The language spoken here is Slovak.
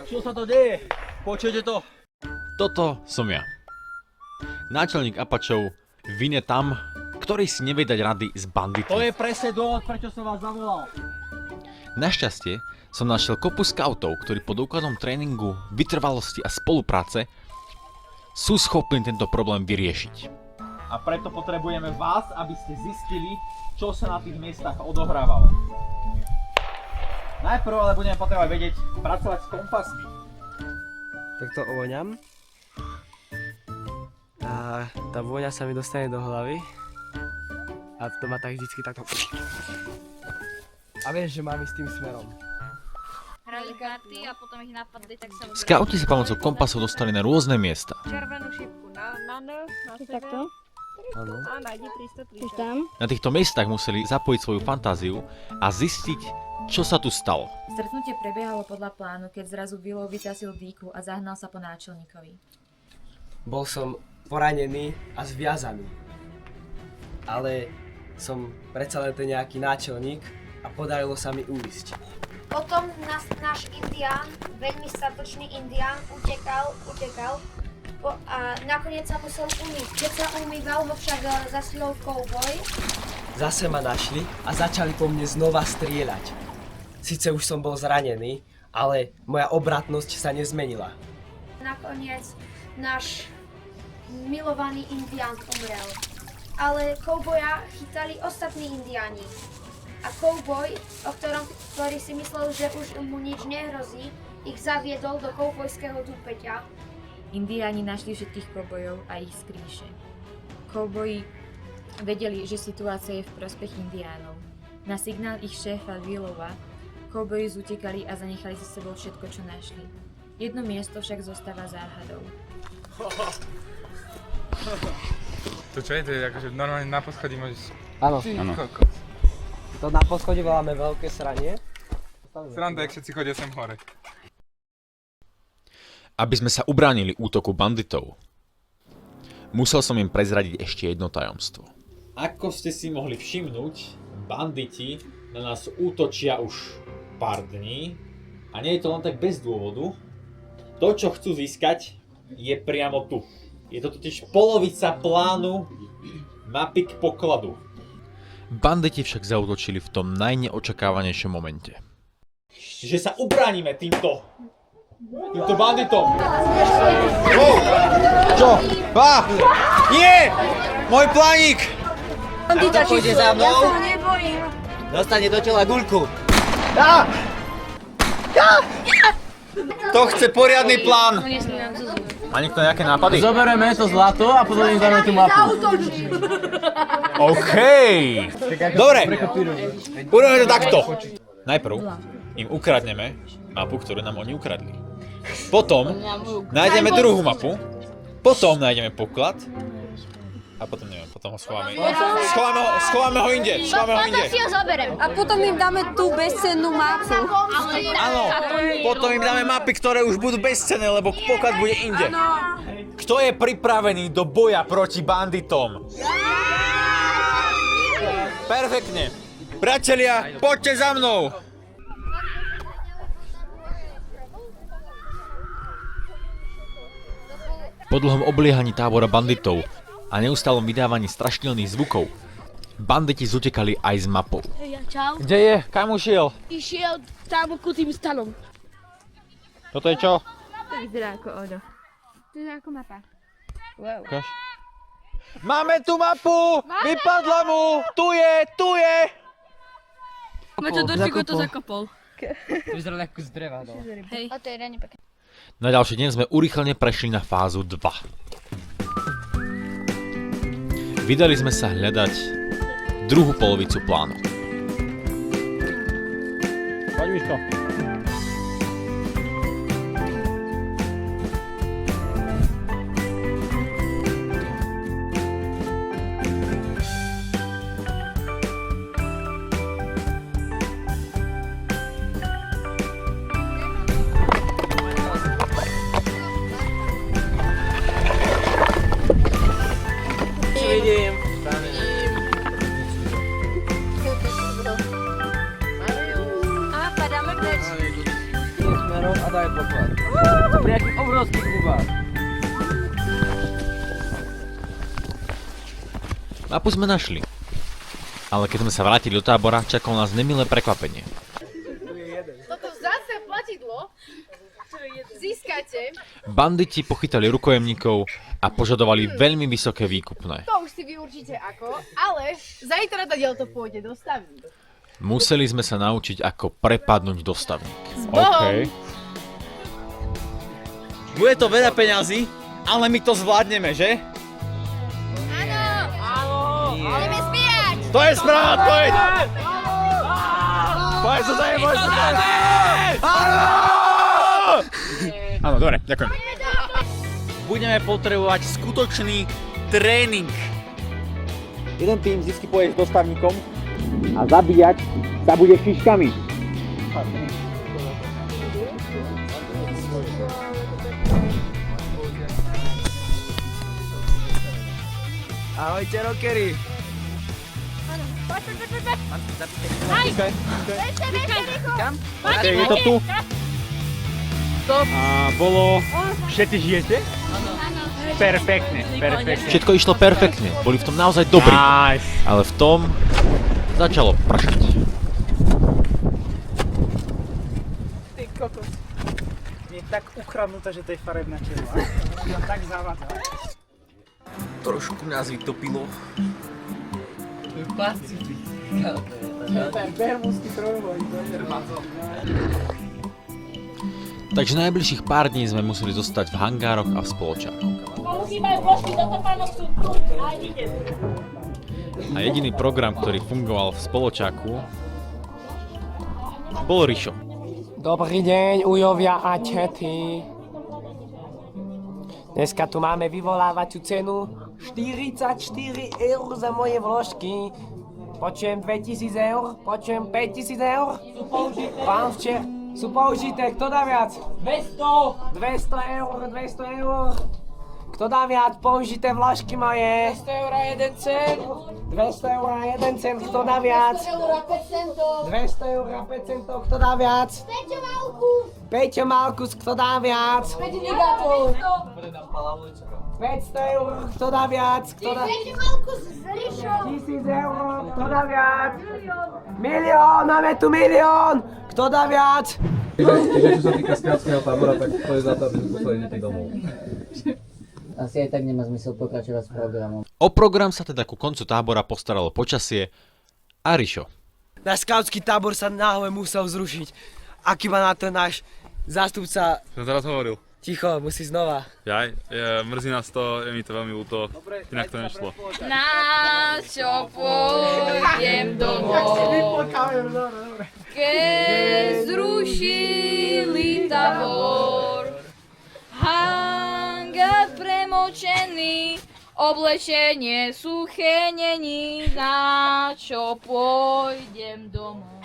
Čo sa to deje? Počujete to? Toto som ja. Náčelník Apačov vine tam, ktorý si nevie dať rady s To banditmi. je presne dôvod, prečo som vás zavolal. Našťastie som našiel kopu skautov, ktorí pod úkladom tréningu, vytrvalosti a spolupráce sú schopní tento problém vyriešiť. A preto potrebujeme vás, aby ste zistili, čo sa na tých miestach odohrávalo. Najprv ale budeme potrebovať vedieť pracovať s kompasmi. Tak to ovoňam. A tá vôňa sa mi dostane do hlavy. A to ma tak vždycky takto... A vieš, že mám ísť tým smerom. Hrali karty a potom ich napadli, tak sa Skauti sa pomocou kompasov dostali na rôzne miesta. červenú šipku na N, na sebe Takto, Áno. a nájdi 300 už tam. Na týchto miestach museli zapojiť svoju fantáziu a zistiť, čo sa tu stalo. Stretnutie prebiehalo podľa plánu, keď zrazu Willow vytasil dýku a zahnal sa po náčelníkovi. Bol som poranený a zviazaný. Ale som predsa len ten nejaký náčelník a podarilo sa mi uísť. Potom náš indián, veľmi statočný indián, utekal a nakoniec sa musel umyť. Keď sa umýval, ho však zaslil cowboy. Zase ma našli a začali po mne znova strieľať. Sice už som bol zranený, ale moja obratnosť sa nezmenila. Nakoniec náš milovaný indián umrel. Ale cowboya chytali ostatní indiáni. A cowboy, ktorý si myslel, že už mu nič nehrozí, ich zaviedol do cowboyského dúpeťa. Indiáni našli všetkých koubojov a ich skríše. Kouboji vedeli, že situácia je v prospech indiánov. Na signál ich šéfa Willowa kouboji zutekali a zanechali si sebou všetko, čo našli. Jedno miesto však zostáva záhadou. To čo je? To je akože normálne na poschodí môžeš... Áno, Kokos. to na poschodí voláme veľké sranie. Sranda, jak všetci chodia sem hore. Aby sme sa ubránili útoku banditov, musel som im prezradiť ešte jedno tajomstvo. Ako ste si mohli všimnúť, banditi na nás útočia už pár dní a nie je to len tak bez dôvodu. To, čo chcú získať, je priamo tu. Je to totiž polovica plánu mapy k pokladu. Banditi však zaútočili v tom najneočakávanejšom momente. Že sa ubránime týmto banditom. Čo? Nie! Môj plánik! Bandita pôjde za mnou? Ja sa ho nebojím. Dostane do tela guľku. To chce poriadny plán! Má niekto nejaké nápady? Zoberieme to zlato a potom im dáme tú mapu. OK! Dobre, urobíme to takto. Najprv im ukradneme mapu, ktorú nám oni ukradli. Potom nájdeme druhú mapu, potom nájdeme poklad a potom neviem, potom ho schováme. Schováme ho inde, si ho zoberem. A potom im dáme tú bezcennú mapu. Áno, potom im dáme mapy, ktoré už budú bezcenné, lebo poklad bude inde. Kto je pripravený do boja proti banditom? Perfektne. Priatelia, poďte za mnou. Po dlhom obliehaní tábora banditov a neustálom vydávaní strašidelných zvukov, banditi zutekali aj s mapou. Čau. Kde je? Kam ušiel? Išiel tam ku tým stanom. Toto je čo? To vyzerá ako ono. To je ako mapa. Wow. Ukáž. Máme tu mapu! Vypadla mu! Tu je! Maťo, Dorčíko to zakopol. Vyzerá ako z dreva, no. Hej. A to je reálne pekné. Na ďalší deň sme urýchlene prešli na fázu 2. Vydali sme sa hľadať druhú polovicu plánu. Poď, Miško. Vidím. A padáme preč. nejakých obrovských hubách. Mapu sme našli. Ale keď sme sa vrátili do tábora, čakalo nás nemilé prekvapenie. Toto vzácne platidlo získate. Banditi pochytali rukojemníkov a požadovali veľmi vysoké výkupné. To už si vy určite ako, ale zajtra diel to pôjde do stavník. Museli sme sa naučiť, ako prepadnúť dostavník. Bohom. Bude to veľa peňazí, ale my to zvládneme, že? Ideme zbierať! To je správne, to je... Poď sa zajem, poď sa zajem! Áno, dobre, ďakujem. Budeme potrebovať skutočný tréning. Jeden tým vždy pôjde s dostavníkom a zabíjať sa bude šiškami. Ahojte, rockery. Je to tu? A bolo... Všetci žijete? Perfektne, perfektne. Všetko išlo perfektne, boli v tom naozaj dobrí. Nice. Ale v tom začalo pršať. Ty kokos. Je tak ukradnutá, že to je farebná červa. Ja tak zavádza. Trošku nás vytopilo. Ten bermudský trojuholník. Takže najbližších pár dní sme museli zostať v hangároch a v spoločákoch. A jediný program, ktorý fungoval v spoločáku, bol Rišo. Dobrý deň, ujovia a čety. Dneska tu máme vyvolávaciu cenu 44 eur za moje vložky. Počujem 2000 eur, počujem 5000 eur. Sú použité. Pán včer, sú použité, kto dá viac? 200. 200 eur, 200 eur. Kto dá viac? Použité vložky moje. 200 eur a 1 cent. 200 eur a 1 cent, kto dá viac? 200 eur a 5 centov. 200 eur a 5 centov, kto dá viac? Peťo Malkus, kto dá viac? 500 eur, kto dá viac? Kto dá... 1000 eur, kto dá viac? Milión, máme tu milión! Kto dá viac? Čiže čo sa týka skáčského tábora, tak to je za to, aby sme poslali deti domov. Asi aj tak nemá zmysel pokračovať s programom. O program sa teda ku koncu tábora postaralo počasie a Rišo. Náš skautský tábor sa náhle musel zrušiť. Aký má na to náš zástupca? Som teraz hovoril. Ticho, musí znova. Mrzí nás to, je mi to veľmi ľúto, inak to nešlo. Na čo pôjdem domov, keď zrušili tábor. Hangár premočený, oblečenie suché není, na čo pôjdem domov.